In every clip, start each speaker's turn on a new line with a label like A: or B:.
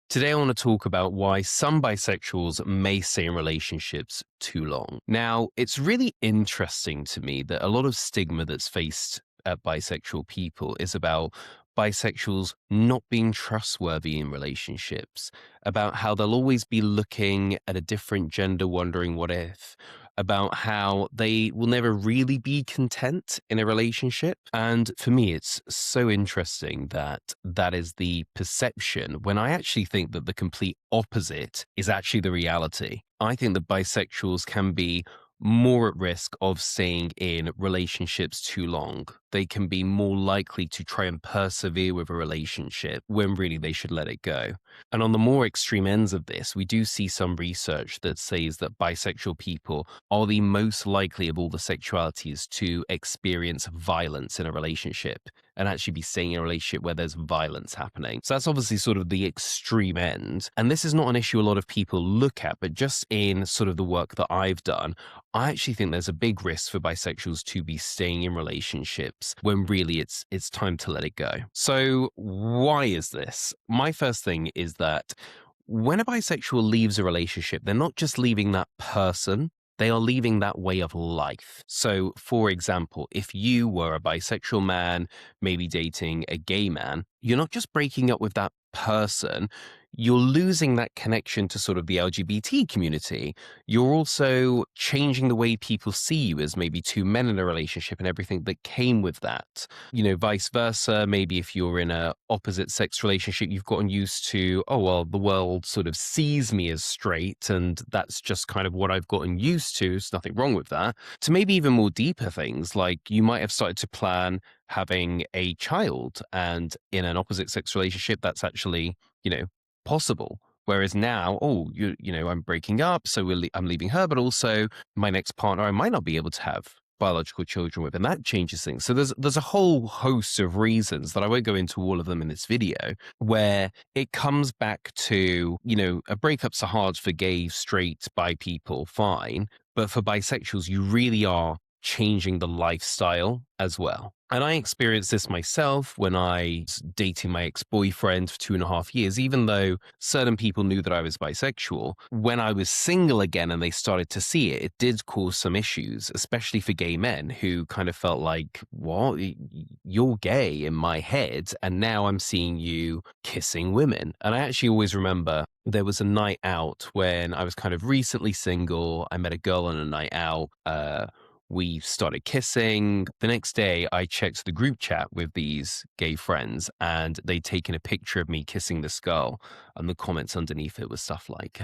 A: Today, I want to talk about why some bisexuals may stay in relationships too long. Now, it's really interesting to me that a lot of stigma that's faced at bisexual people is about bisexuals not being trustworthy in relationships, about how they'll always be looking at a different gender, wondering what if, about how they will never really be content in a relationship. And for me, it's so interesting that that is the perception when I actually think that the complete opposite is actually the reality. I think that bisexuals can be more at risk of staying in relationships too long. They can be more likely to try and persevere with a relationship when really they should let it go. And on the more extreme ends of this, we do see some research that says that bisexual people are the most likely of all the sexualities to experience violence in a relationship and actually be staying in a relationship where there's violence happening. So that's obviously sort of the extreme end. And this is not an issue a lot of people look at, but just in sort of the work that I've done, I actually think there's a big risk for bisexuals to be staying in relationships when really it's time to let it go. So why is this? My first thing is that when a bisexual leaves a relationship, they're not just leaving that person, they are leaving that way of life. So, for example, if you were a bisexual man, maybe dating a gay man, you're not just breaking up with that person, you're losing that connection to sort of the LGBT community. You're also changing the way people see you as maybe two men in a relationship and everything that came with that. Vice versa. Maybe if you're in a opposite sex relationship, you've gotten used to, oh, well, the world sort of sees me as straight and that's just kind of what I've gotten used to. There's nothing wrong with that. To maybe even more deeper things, like you might have started to plan having a child, and in an opposite sex relationship, that's actually, possible. Whereas now, oh, I'm breaking up, so I'm leaving her, but also my next partner, I might not be able to have biological children with, and that changes things. So there's a whole host of reasons that I won't go into all of them in this video, where it comes back to, a breakup's are hard for gay, straight, bi people, fine, but for bisexuals, you really are changing the lifestyle as well. And I experienced this myself when I was dating my ex-boyfriend for 2.5 years, even though certain people knew that I was bisexual. When I was single again and they started to see it, it did cause some issues, especially for gay men who kind of felt like, what? You're gay in my head, and now I'm seeing you kissing women. And I actually always remember there was a night out when I was kind of recently single. I met a girl on a night out. We started kissing. The next day, I checked the group chat with these gay friends, and they'd taken a picture of me kissing this girl. And the comments underneath it was stuff like,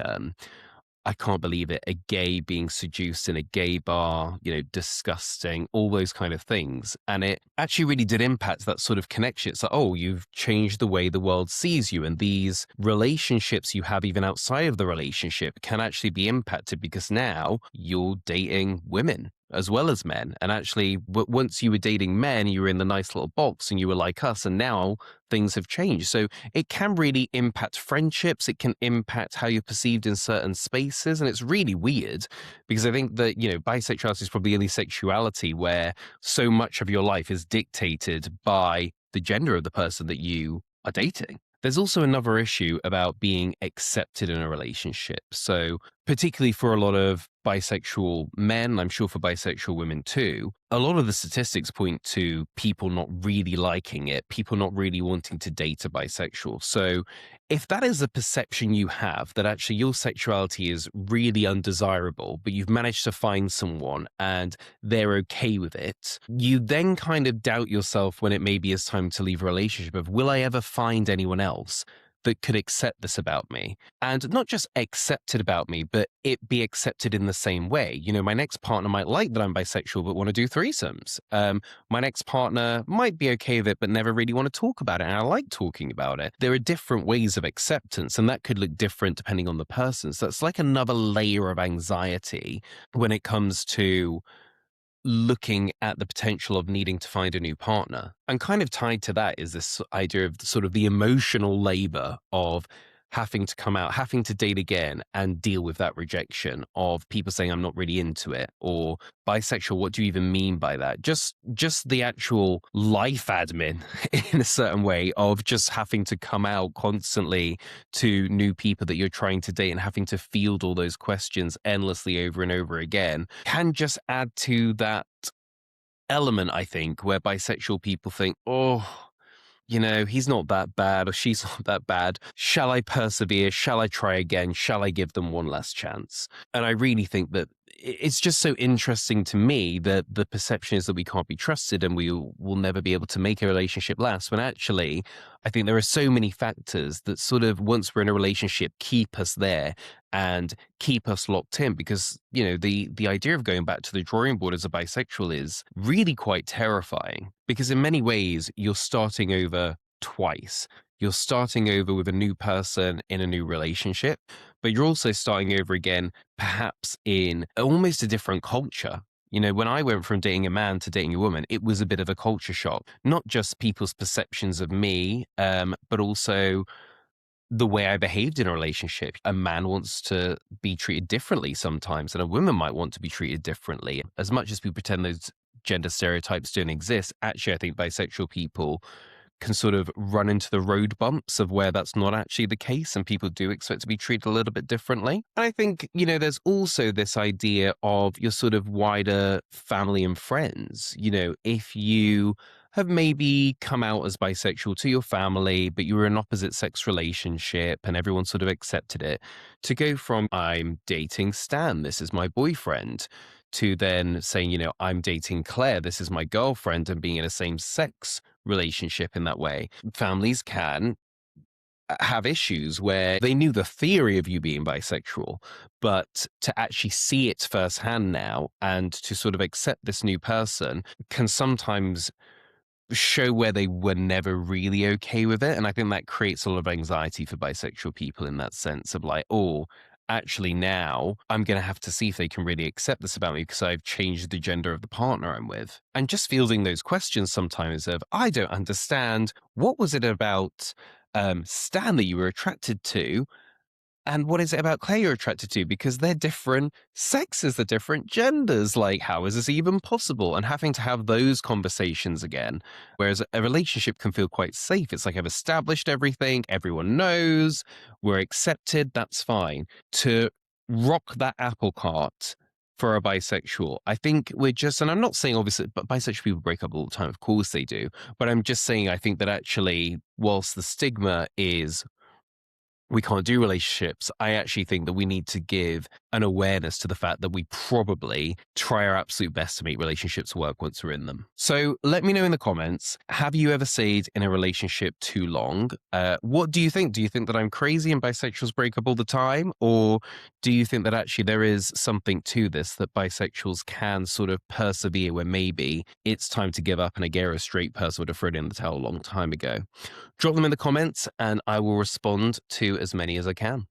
A: I can't believe it, a gay being seduced in a gay bar, disgusting, all those kind of things. And it actually really did impact that sort of connection. It's like, oh, you've changed the way the world sees you. And these relationships you have even outside of the relationship can actually be impacted because now you're dating women as well as men. And actually, once you were dating men, you were in the nice little box and you were like us. And now things have changed. So it can really impact friendships. It can impact how you're perceived in certain spaces. And it's really weird because I think that, bisexuality is probably the only sexuality where so much of your life is dictated by the gender of the person that you are dating. There's also another issue about being accepted in a relationship. So, particularly for a lot of bisexual men, I'm sure for bisexual women too, a lot of the statistics point to people not really liking it, people not really wanting to date a bisexual. So, if that is the perception you have that actually your sexuality is really undesirable, but you've managed to find someone and they're okay with it, you then kind of doubt yourself when it maybe is time to leave a relationship of, will I ever find anyone else that could accept this about me? And not just accept it about me, but it be accepted in the same way. My next partner might like that I'm bisexual, but want to do threesomes. My next partner might be okay with it, but never really want to talk about it. And I like talking about it. There are different ways of acceptance, and that could look different depending on the person. So it's like another layer of anxiety when it comes to looking at the potential of needing to find a new partner. And kind of tied to that is this idea of sort of the emotional labor of having to come out, having to date again and deal with that rejection of people saying I'm not really into it, or bisexual, what do you even mean by that? Just the actual life admin in a certain way of just having to come out constantly to new people that you're trying to date and having to field all those questions endlessly over and over again can just add to that element, I think, where bisexual people think, oh, he's not that bad or she's not that bad. Shall I persevere? Shall I try again? Shall I give them one last chance? And I really think that it's just so interesting to me that the perception is that we can't be trusted and we will never be able to make a relationship last. When actually, I think there are so many factors that sort of, once we're in a relationship, keep us there and keep us locked in. Because, the idea of going back to the drawing board as a bisexual is really quite terrifying, because in many ways, you're starting over twice. You're starting over with a new person in a new relationship, but you're also starting over again, perhaps in almost a different culture. When I went from dating a man to dating a woman, it was a bit of a culture shock, not just people's perceptions of me, but also the way I behaved in a relationship. A man wants to be treated differently sometimes, and a woman might want to be treated differently. As much as we pretend those gender stereotypes don't exist, actually, I think bisexual people can sort of run into the road bumps of where that's not actually the case and people do expect to be treated a little bit differently. And I think, there's also this idea of your sort of wider family and friends. If you have maybe come out as bisexual to your family, but you were in an opposite sex relationship and everyone sort of accepted it, to go from I'm dating Stan, this is my boyfriend, to then saying, I'm dating Claire, this is my girlfriend, and being in a same sex relationship in that way. Families can have issues where they knew the theory of you being bisexual, but to actually see it firsthand now and to sort of accept this new person can sometimes show where they were never really okay with it. And I think that creates a lot of anxiety for bisexual people in that sense of like, oh, actually now I'm going to have to see if they can really accept this about me because I've changed the gender of the partner I'm with. And just fielding those questions sometimes of, I don't understand, what was it about Stan that you were attracted to? And what is it about Claire you're attracted to? Because they're different sexes, they're different genders. Like, how is this even possible? And having to have those conversations again. Whereas a relationship can feel quite safe. It's like I've established everything, everyone knows, we're accepted, that's fine. To rock that apple cart for a bisexual, I think we're just, and I'm not saying obviously, but bisexual people break up all the time. Of course they do. But I'm just saying, I think that actually, whilst the stigma is we can't do relationships, I actually think that we need to give an awareness to the fact that we probably try our absolute best to make relationships work once we're in them. So let me know in the comments, have you ever stayed in a relationship too long? What do you think? Do you think that I'm crazy and bisexuals break up all the time? Or do you think that actually there is something to this, that bisexuals can sort of persevere where maybe it's time to give up and a straight person would have thrown in the towel a long time ago? Drop them in the comments and I will respond to as many as I can.